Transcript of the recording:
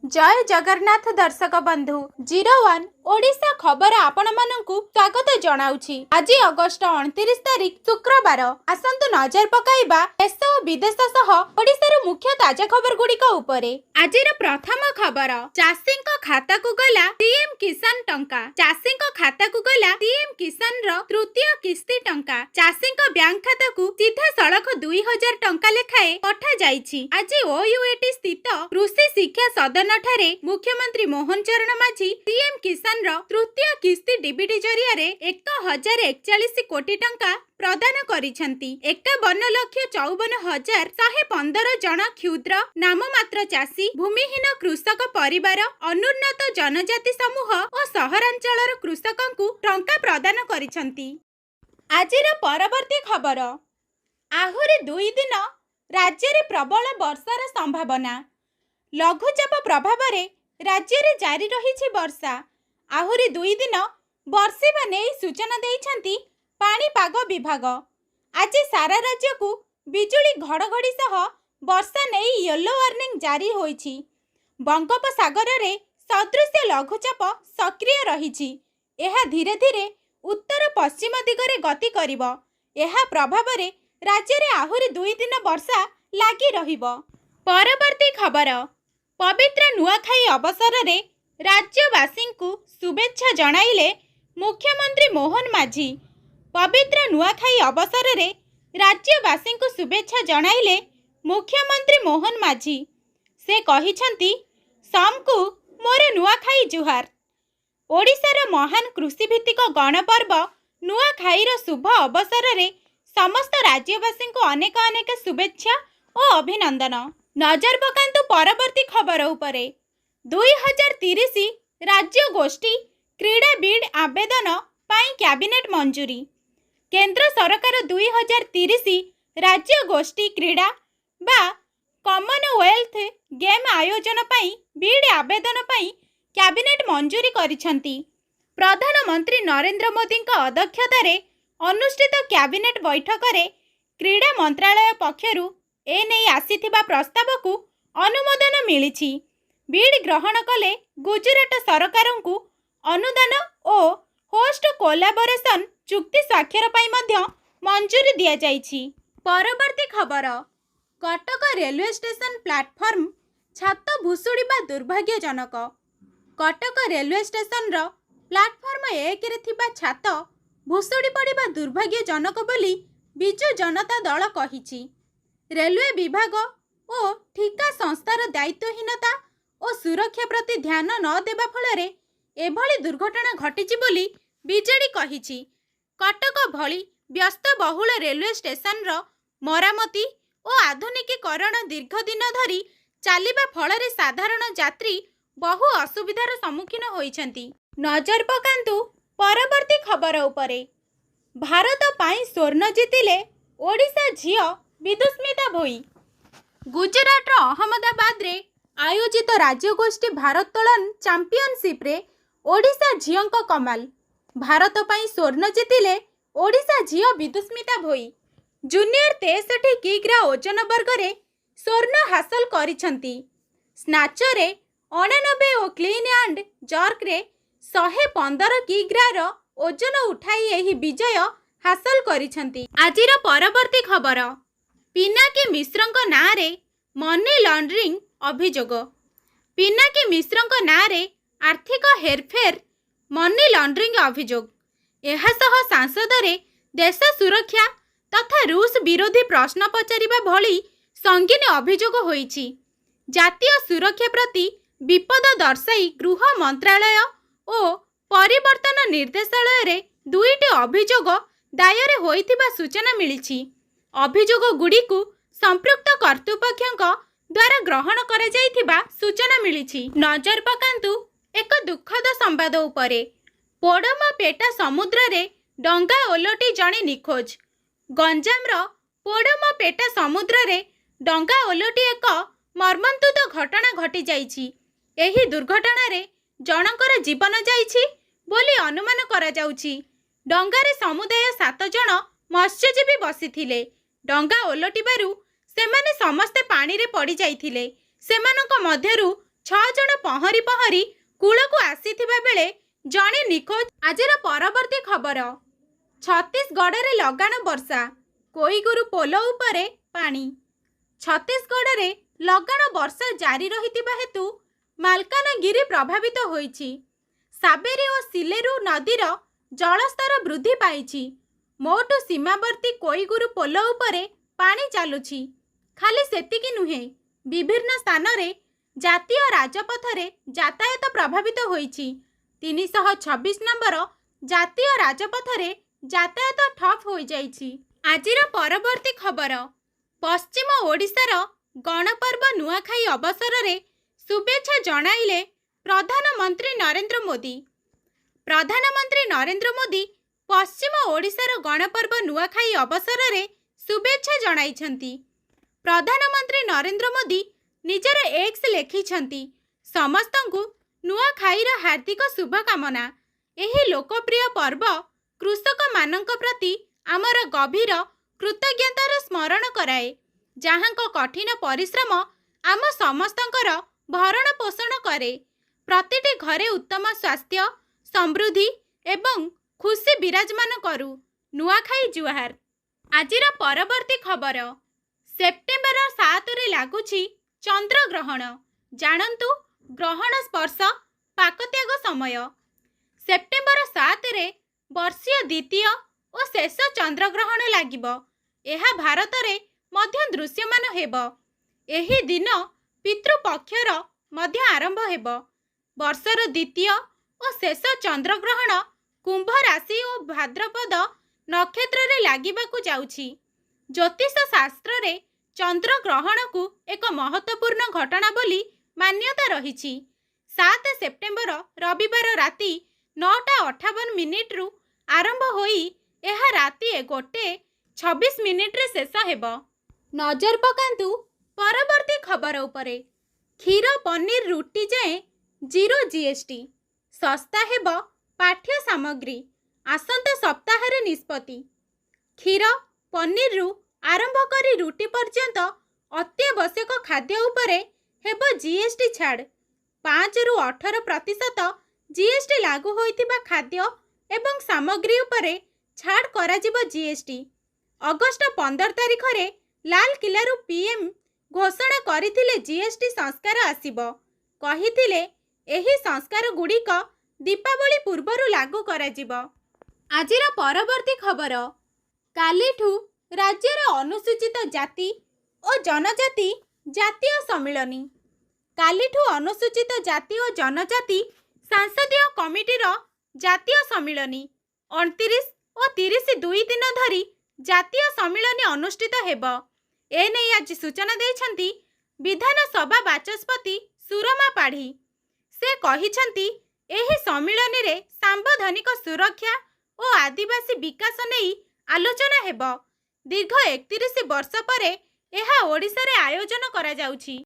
जय जगन्नाथ दर्शक बंधु 01 ओडिशा खबर आपण मानकु स्वागत जणाउछि। आज अगस्त 29 तारिख शुक्रवार आसंतु नजर पकाइबा देश और विदेश सह ओडिशार मुख्य ताजा खबर गुड़िक उपरे। आजिर प्रथम खबर चाषींक खाता को गला पीएम किसान टंका। चाषींक खाता को गला पीएम किसान रो तृतीय किस्ती टंका। चाषींक बैंक खाता को सीधा सड़क 2000 टंका लेखाए पठा जाइछि। आज ओयूएटी स्थित कृषि शिक्षा सदन ठारे मुख्यमंत्री मोहन चरण माझी पीएम किसान रो तृतीय किस्ती डीबीटी जरिया 1041 कोटी टंका प्रदान करिसेंती। 51,54,115 जन क्षुद्र नाममात्र चाषी भूमिहीन कृषक परिवार अनुन्नत जनजाति समूह और सहरांचलर कृषकंकु टंका प्रदान करिसेंती। आजिर परवर्ती खबर आहुरी 2 दिन राज्य रे प्रबल वर्षार संभावना। लघुचाप प्रभाव रे राज्य रे जारी रही वर्षा। आहुरी 2 दिन वर्षिबा नहीं सूचना देइछंती पाणीपाग विभाग। आज सारा राज्य को बिजुली घड़घड़ी सह वर्षा नहीं येलो वार्निंग जारी होईछि। बंगोपसागर रे सदृश लघुचाप सक्रिय रही। यह धीरे धीरे उत्तर पश्चिम दिगरे गति करिवो। यह प्रभाव रे राज्य रे आहुरी 2 दिन वर्षा लागी रहिबो। परवर्ती खबर पवित्र नुआखाई अवसर रे राज्यवासी को शुभेच्छा जणाइले मुख्यमंत्री मोहन माझी। पवित्र नुआखाई अवसर रे राज्यवासी को शुभेच्छा जणाइले मुख्यमंत्री मोहन माझी। से कहिछंती समकु मोर नुआखाई जुहार। ओडिशार महान कृषिभित्तिक गणपर्व नुआखाईर शुभ अवसर रे समस्त राज्यवासी को अनेक अनेक शुभेच्छा और अभिनंदन। नजर पकांतु परवर्ती खबर उपरे। 2030 राज्य गोष्ठी क्रीड़ा बिड आवेदन पाई कैबिनेट मंजूरी। केंद्र सरकार 2030 राज्य गोष्ठी क्रीड़ा बा कॉमनवेल्थ गेम आयोजन पाई बिड आवेदन पाई कैबिनेट मंजूरी करिसेंती। प्रधानमंत्री नरेंद्र मोदी अध्यक्षतार अनुष्ठित कैबिनेट बैठक रे क्रीड़ा मंत्रालय पक्षरु एने आसीथिबा प्रस्ताव को अनुमोदन मिलिछि। बिड ग्रहण कले गुजरात सरकार को अनुदान और होस्ट कोलाबोरेशन चुक्ति स्वाक्षर पाई मध्य मंजूरी दिया जाइछि। परवर्ती खबर कटक रेलवे स्टेशन प्लाटफर्म छात भुसुड़ीबा दुर्भाग्यजनक। कटक रेलवे स्टेशन रो प्लाटफर्म 1 रे थिबा छात भुसुड़ी पड़िबा दुर्भाग्यजनक बोली बिजु जनता दल कहिछि। रेलवे विभाग और ठिका संस्थार दायित्वहीनता और सुरक्षा प्रति ध्यान न देबा फଳରେ एभली दुर्घटना घटिछि बोली बीजेडी कहिछि। कटक भली व्यस्त बहुल रेलवे स्टेशन रो मरामती और आधुनिकीकरण दीर्घ दिन धरी चलिबा फଳରେ साधारण यात्री बहु असुविधार सम्मुखीन होइछंती। नजर पकांतु परवर्ती खबर उपरे। भारत पाई स्वर्ण जितिले ओडिशा झियो विदुस्मिता भोई। गुजरात अहमदाबाद रे आयोजित राज्यगोष्ठी भारोत्तोलन चैंपियनशिप रे ओडिशा झियोंक कमाल। भारत पाई स्वर्ण जितिले ओडिशा झियो विदुस्मिता भोई। जूनियर 63 किग्रा ओजन वर्ग रे स्वर्ण हासिल करिछंती। स्नाचर रे 89 और क्लीन एंड जर्क रे 115 किग्रा रो ओजन उठाई एही विजय हासिल करिछंती। आजिर परवर्ती खबर पिनाकी मिश्रंक नाँ रे मनी लॉन्ड्रिंग अभियोग। पिनाकी मिश्रंक नाँ रे आर्थिक हेरफेर मनी लॉन्ड्रिंग अभियोग। यह सह सांसद रे देश सुरक्षा तथा रूस विरोधी प्रश्न पचारिबा भली संगीन अभियोग होईछि। जातीय सुरक्षा प्रति विपद दर्शाई गृह मंत्रालय और परिवर्तन निर्देशालय रे 2टी अभियोग दायर होइथिबा सूचना मिलिछि। अभियोग गुड़ी को संपृक्त कर्तृपक्षों द्वारा ग्रहण करा जाइथिबा सूचना मिलिछि। नजर पकांतु एक दुखद संवाद उपरे। पोडमपेटा समुद्र रे डंगा ओलटी जणे निखोज। गंजाम रो पोडमपेटा समुद्र रे डंगा ओलटी एक मर्मन्तुद घटना घटी जाइछि। एही दुर्घटना रे जनकर जीवन जाइछि बोली अनुमान करा जाउछि। डंगारे समुदाय 7 जन मत्स्यजीवी बसिथिले। डंगा ओलटिबारु सेमाने समस्ते पानी रे पड़ी जाइथिले। सेमानक मध्यरु 6 जन ପହଁରି ପହଁରି କୂଳକୁ ଆସିଥିବା ବେଳେ ଜଣେ ନିଖୋଜ। ଆଜିର ପରବର୍ତ୍ତୀ ଖବର। ଛତିଶଗଡ଼ରେ ଲଗାଣ ବର୍ଷା, କୋଇଗୁରୁ ପୋଲ ଉପରେ ପାଣି। ଛତିଶଗଡ଼ରେ ଲଗାଣ ବର୍ଷା ଜାରି ରହିଥିବା ହେତୁ ମାଲକାନଗିରି ପ୍ରଭାବିତ ହୋଇଛି। ସାବେରୀ ଓ ସିଲେରୁ ନଦୀର ଜଳସ୍ତର ବୃଦ୍ଧି ପାଇଛି। ମୋଟ ସୀମାବର୍ତ୍ତୀ କୋଇଗୁରୁ ପୋଲ ଉପରେ ପାଣି ଚାଲୁଛି। ଖାଲି ସେତିକି ନୁହେଁ, ବିଭିନ୍ନ ସ୍ଥାନରେ ଜାତୀୟ ରାଜପଥରେ ଯାତାୟାତ ପ୍ରଭାବିତ ହୋଇଛି। 326 ନମ୍ବର ଜାତୀୟ ରାଜପଥରେ ଯାତାୟାତ ଠପ୍ ହୋଇଯାଇଛି। ଆଜିର ପରବର୍ତ୍ତୀ ଖବର। ପଶ୍ଚିମ ଓଡ଼ିଶାର ଗଣପର୍ବ ନୂଆଖାଇ ଅବସରରେ ଶୁଭେଚ୍ଛା ଜଣାଇଲେ ପ୍ରଧାନମନ୍ତ୍ରୀ ନରେନ୍ଦ୍ର ମୋଦି। ପ୍ରଧାନମନ୍ତ୍ରୀ ନରେନ୍ଦ୍ର ମୋଦି ପଶ୍ଚିମ ଓଡ଼ିଶାର ଗଣପର୍ବ ନୂଆଖାଇ ଅବସରରେ ଶୁଭେଚ୍ଛା ଜଣାଇଛନ୍ତି। ପ୍ରଧାନମନ୍ତ୍ରୀ ନରେନ୍ଦ୍ର ମୋଦି ନିଜର ଏକ୍ସ ଲେଖିଛନ୍ତି, ସମସ୍ତଙ୍କୁ ନୂଆଖାଇର ହାର୍ଦ୍ଦିକ ଶୁଭକାମନା। ଏହି ଲୋକପ୍ରିୟ ପର୍ବ କୃଷକମାନଙ୍କ ପ୍ରତି ଆମର ଗଭୀର କୃତଜ୍ଞତାର ସ୍ମରଣ କରାଏ, ଯାହାଙ୍କ କଠିନ ପରିଶ୍ରମ ଆମ ସମସ୍ତଙ୍କର ଭରଣ ପୋଷଣ କରେ। ପ୍ରତିଟି ଘରେ ଉତ୍ତମ ସ୍ୱାସ୍ଥ୍ୟ, ସମୃଦ୍ଧି ଏବଂ ଖୁସି ବିରାଜମାନ କରୁ। ନୂଆଖାଇ ଜୁହାର। ଆଜିର ପରବର୍ତ୍ତୀ ଖବର। ସେପ୍ଟେମ୍ବର 7ରେ ଲାଗୁଛି ଚନ୍ଦ୍ରଗ୍ରହଣ। ଜାଣନ୍ତୁ ଗ୍ରହଣ ସ୍ପର୍ଶ ପାକତ୍ୟାଗ ସମୟ। ସେପ୍ଟେମ୍ବର 7ରେ ବର୍ଷୀୟ ଦ୍ୱିତୀୟ ଓ ଶେଷ ଚନ୍ଦ୍ରଗ୍ରହଣ ଲାଗିବ। ଏହା ଭାରତରେ ମଧ୍ୟ ଦୃଶ୍ୟମାନ ହେବ। ଏହି ଦିନ ପିତୃପକ୍ଷର ମଧ୍ୟ ଆରମ୍ଭ ହେବ। ବର୍ଷର ଦ୍ୱିତୀୟ ଓ ଶେଷ ଚନ୍ଦ୍ରଗ୍ରହଣ କୁମ୍ଭ ରାଶି ଓ ଭାଦ୍ରପଦ ନକ୍ଷତ୍ରରେ ଲାଗିବାକୁ ଯାଉଛି। ଜ୍ୟୋତିଷ ଶାସ୍ତ୍ରରେ ଚନ୍ଦ୍ରଗ୍ରହଣକୁ ଏକ ମହତ୍ତ୍ୱପୂର୍ଣ୍ଣ ଘଟଣା ବୋଲି ମାନ୍ୟତା ରହିଛି। 7 ସେପ୍ଟେମ୍ବର ରବିବାର ରାତି 9:58ରୁ ଆରମ୍ଭ ହୋଇ ଏହା ରାତି 1:26ରେ ଶେଷ ହେବ। ନଜର ପକାନ୍ତୁ ପରବର୍ତ୍ତୀ ଖବର ଉପରେ। କ୍ଷୀର ପନିର ରୁଟି ଯାଏଁ ଜିରୋ ଜିଏସଟି। ଶସ୍ତା ହେବ ପାଠ୍ୟ ସାମଗ୍ରୀ। ଆସନ୍ତା ସପ୍ତାହରେ ନିଷ୍ପତ୍ତି। କ୍ଷୀର, ପନିରରୁ ଆରମ୍ଭ କରି ରୁଟି ପର୍ଯ୍ୟନ୍ତ ଅତ୍ୟାବଶ୍ୟକ ଖାଦ୍ୟ ଉପରେ ହେବ ଜିଏସଟି ଛାଡ଼। 5ରୁ 18% ଜିଏସଟି ଲାଗୁ ହୋଇଥିବା ଖାଦ୍ୟ ଏବଂ ସାମଗ୍ରୀ ଉପରେ ଛାଡ଼ କରାଯିବ ଜିଏସଟି। ଅଗଷ୍ଟ 15 ତାରିଖରେ ଲାଲକିଲ୍ଲାରୁ ପିଏମ୍ ଘୋଷଣା କରିଥିଲେ ଜିଏସଟି ସଂସ୍କାର ଆସିବ। କହିଥିଲେ ଏହି ସଂସ୍କାରଗୁଡ଼ିକ ଦୀପାବଳି ପୂର୍ବରୁ ଲାଗୁ କରାଯିବ। ଆଜିର ପରବର୍ତ୍ତୀ ଖବର। କାଲିଠୁ ରାଜ୍ୟରେ ଅନୁସୂଚିତ ଜାତି ଓ ଜନଜାତି ଜାତୀୟ ସମ୍ମିଳନୀ। କାଲିଠୁ ଅନୁସୂଚିତ ଜାତି ଓ ଜନଜାତି ସଂସଦୀୟ କମିଟିର ଜାତୀୟ ସମ୍ମିଳନୀ 29 ଓ 30 ଦୁଇ ଦିନ ଧରି ଜାତୀୟ ସମ୍ମିଳନୀ ଅନୁଷ୍ଠିତ ହେବ। ଏନେଇ ଆଜି ସୂଚନା ଦେଇଛନ୍ତି ବିଧାନସଭା ବାଚସ୍ପତି ସୁରମା ପାଢ଼ୀ। ସେ କହିଛନ୍ତି, ଏହି ସମ୍ମିଳନୀରେ ସାମ୍ବିଧାନିକ ସୁରକ୍ଷା ଓ ଆଦିବାସୀ ବିକାଶ ନେଇ ଆଲୋଚନା ହେବ। ଦୀର୍ଘ 31 ବର୍ଷ ପରେ ଏହା ଓଡ଼ିଶାରେ ଆୟୋଜନ କରାଯାଉଛି।